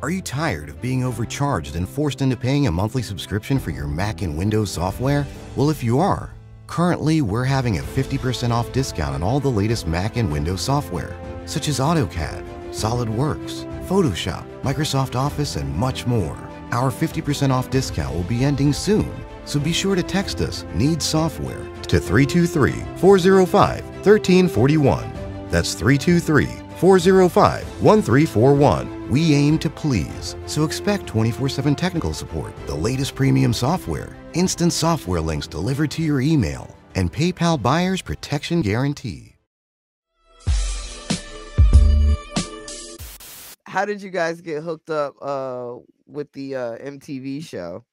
Are you tired of being overcharged and forced into paying a monthly subscription for your Mac and Windows software? Well, if you are, currently we're having a 50% off discount on all the latest Mac and Windows software, such as AutoCAD, SolidWorks, Photoshop, Microsoft Office, and much more. Our 50% off discount will be ending soon, so be sure to text us "Need Software" to 323-405-1341. That's 323-405-1341. We aim to please, so expect 24/7 technical support, the latest premium software, instant software links delivered to your email, and PayPal buyer's protection guarantee. How did you guys get hooked up with the MTV show?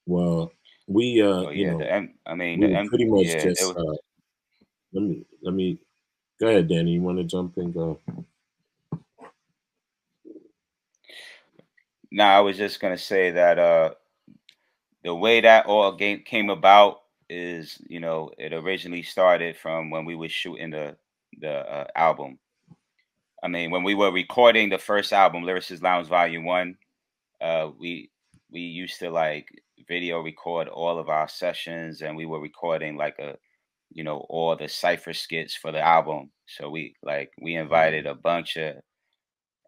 Well, we pretty much just let me go ahead, Danny. You want to jump in? Go. No, I was just gonna say that the way that all came about is, it originally started from when we were shooting the album. I mean, when we were recording the first album, Lyricists Lounge Volume 1, we used to like video record all of our sessions, and we were recording like all the cypher skits for the album. So we invited a bunch of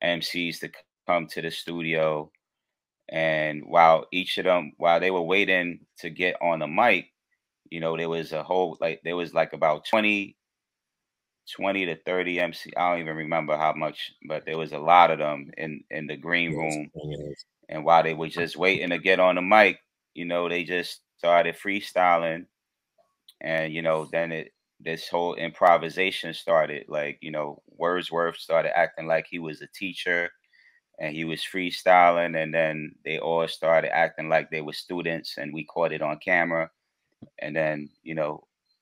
MCs to come to the studio, and while they were waiting to get on the mic, there was about 20 to 30 MC. I don't even remember how much, but there was a lot of them in the green room. And while they were just waiting to get on the mic, they just started freestyling. And, then this whole improvisation started. Like, Wordsworth started acting like he was a teacher and he was freestyling. And then they all started acting like they were students, and we caught it on camera. And then,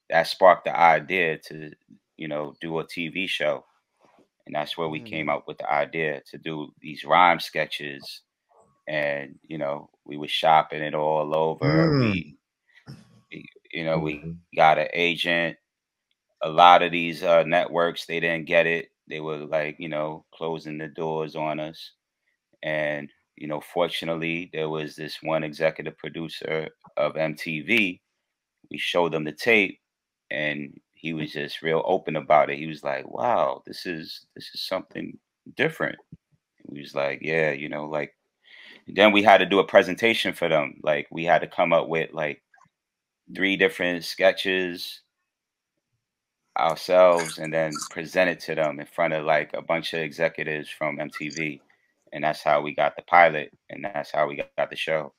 that sparked the idea to, do a TV show. And that's where we came up with the idea to do these rhyme sketches. And, we were shopping it all over. We got an agent. A lot of these networks, they didn't get it. They were like, closing the doors on us. And, fortunately, there was this one executive producer of MTV. We showed them the tape, and he was just real open about it. He was like, "Wow, this is something different." We was like, "Yeah, like." Then we had to do a presentation for them. Like, we had to come up with like 3 different sketches ourselves, and then present it to them in front of like a bunch of executives from MTV. And that's how we got the pilot, and that's how we got the show.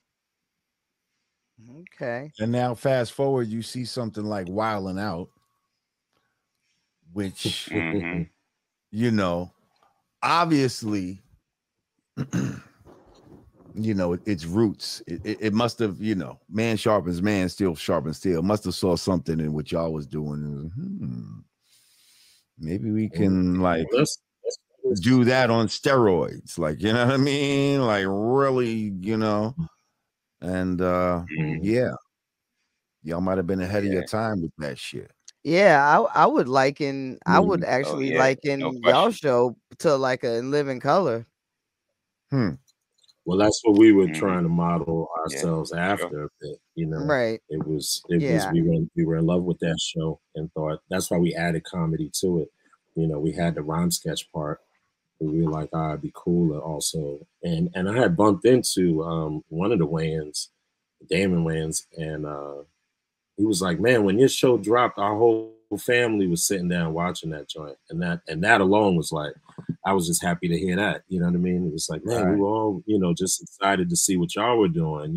Okay. And now fast forward, you see something like Wildin' Out, which, obviously, its roots. It must have, man sharpens man, steel sharpens steel. Must have saw something in what y'all was doing. And maybe we can do that on steroids, like, you know what I mean? Like, really, and yeah, y'all might have been ahead of your time with that shit. Yeah, I would actually liken y'all show to like a In Living Color. Well, that's what we were trying to model ourselves after a bit, Right. It was we were in love with that show and thought that's why we added comedy to it. We had the rhyme sketch part, but we were like, it'd be cooler also. And I had bumped into one of the Wayans, Damon Wayans, and he was like, "Man, when your show dropped, our whole family was sitting down watching that joint." And that alone was like, I was just happy to hear that. You know what I mean? It was like, man, we were all, just excited to see what y'all were doing,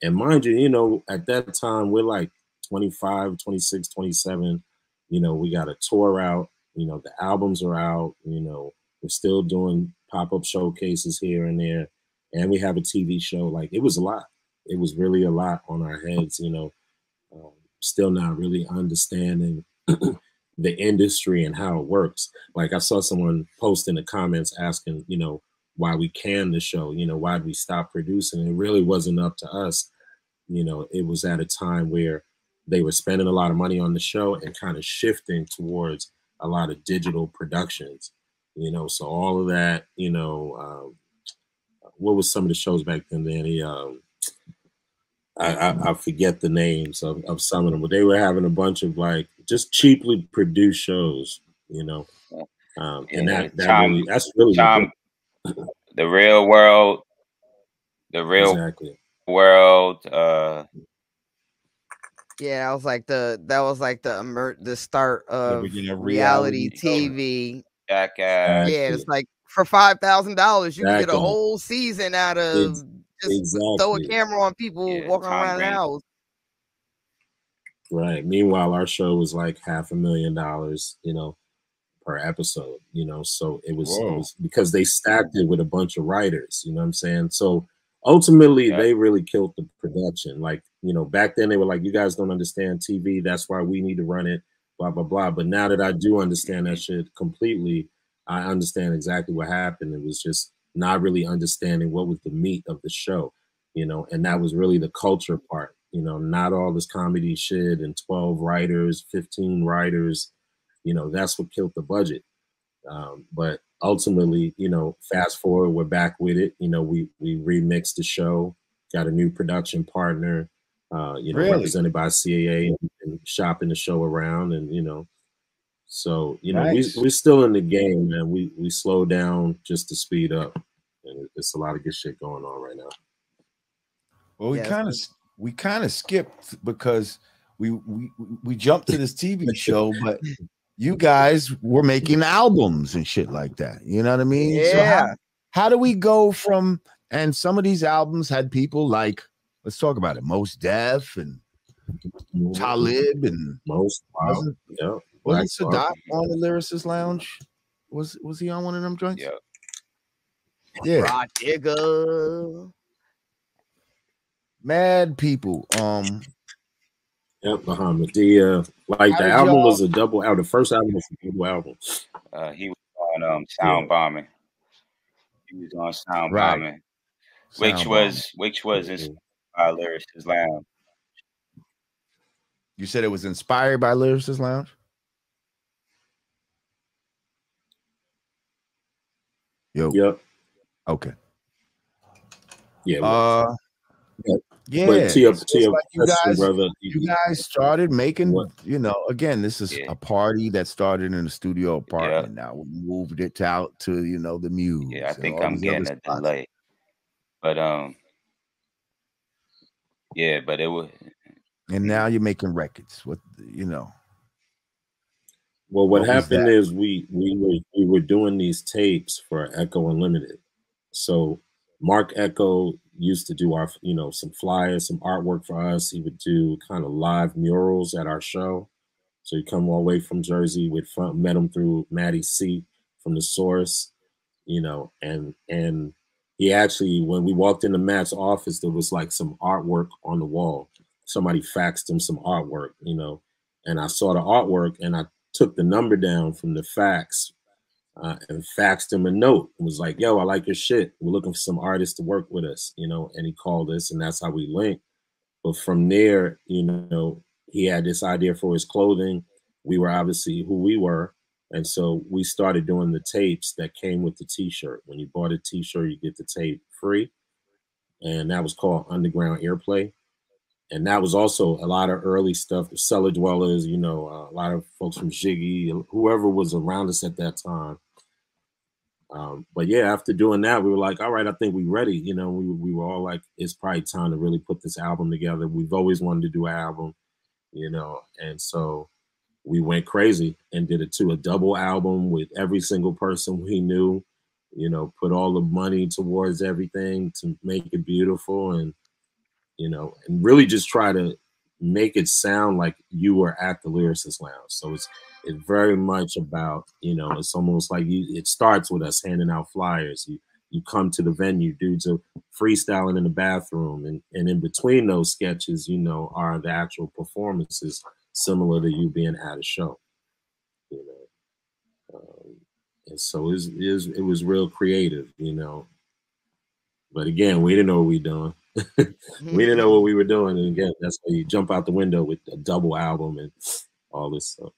And mind you, at that time, we're like 25, 26, 27. We got a tour out. The albums are out. We're still doing pop-up showcases here and there. And we have a TV show. Like, it was a lot. It was really a lot on our heads, still not really understanding the industry and how it works. Like, I saw someone post in the comments asking, why we canned the show, why did we stop producing? It really wasn't up to us. It was at a time where they were spending a lot of money on the show and kind of shifting towards a lot of digital productions. You know, so all of that, you know, what was some of the shows back then, Danny? I forget the names of some of them, but they were having a bunch of like just cheaply produced shows, you know. And that's really the real world, exactly. World. Yeah, that was like the start of reality TV. Jackass. Yeah, it's like for $5,000 you can get a whole season out of just throw a camera on people walking around the house. Right. Meanwhile, our show was like $500,000, you know, per episode, you know, so it was because they stacked it with a bunch of writers, you know what I'm saying? So ultimately they really killed the production. Like, you know, back then they were like, you guys don't understand TV, that's why we need to run it, blah blah blah. But now that I do understand that shit completely, I understand exactly what happened. It was just not really understanding what was the meat of the show, you know, and that was really the culture part, you know, not all this comedy shit and 12 writers, 15 writers. You know, that's what killed the budget. But ultimately, you know, fast forward, we're back with it. You know, we remixed the show, got a new production partner, you know, represented by CAA and shopping the show around. And, you know, so, you know, we're still in the game, man. We slow down just to speed up. And it's a lot of good shit going on right now. Well, we kind of skipped because we jumped to this TV show, but you guys were making albums and shit like that. You know what I mean? Yeah. So how do we go from, and some of these albums had people like, let's talk about it, Mos Def and Talib and wasn't Sadat on the Lyricist Lounge? Was he on one of them joints? Yeah. Rod Digger. Mad people. Yep, Bahamadia. Like the album was a double album. The first album was a double album. He was on Sound Bombing. He was on Sound Bombing, which was inspired by Lyricist Lounge. You said it was inspired by Lyricist Lounge? Yep. Okay. Yeah. Yeah, but to your like question, brother, you guys started making, you know, again, this is a party that started in a studio apartment. Now we moved it out to, you know, the Muse. Yeah, I think I'm getting a delay. But yeah, but it was. And now you're making records. What, you know? Well, what happened is we were doing these tapes for Echo Unlimited. So Mark Echo used to do our, you know, some flyers, some artwork for us. He would do kind of live murals at our show. So he'd come all the way from Jersey. We'd met him through Maddie C from The Source, you know, and he actually, when we walked into Matt's office, there was like some artwork on the wall. Somebody faxed him some artwork, you know, and I saw the artwork and I took the number down from the fax and faxed him a note. It was like, yo, I like your shit. We're looking for some artists to work with us, you know, and he called us and that's how we linked. But from there, you know, he had this idea for his clothing. We were obviously who we were. And so we started doing the tapes that came with the t-shirt. When you bought a t-shirt, you get the tape free. And that was called Underground Airplay. And that was also a lot of early stuff, the Cellar Dwellers, you know, a lot of folks from Jiggy, whoever was around us at that time. But yeah, after doing that, we were like, all right, I think we're ready. You know, we were all like, it's probably time to really put this album together. We've always wanted to do an album, you know, and so we went crazy and did a double album with every single person we knew, you know, put all the money towards everything to make it beautiful and, you know, and really just try to make it sound like you were at the Lyricist Lounge. So it's very much about, you know, it's almost like it starts with us handing out flyers. You come to the venue, dudes are freestyling in the bathroom, and in between those sketches, you know, are the actual performances similar to you being at a show, you know. And so it was real creative, you know. But again, we didn't know what we were doing. We didn't know what we were doing. And again, that's why you jump out the window with a double album and all this stuff.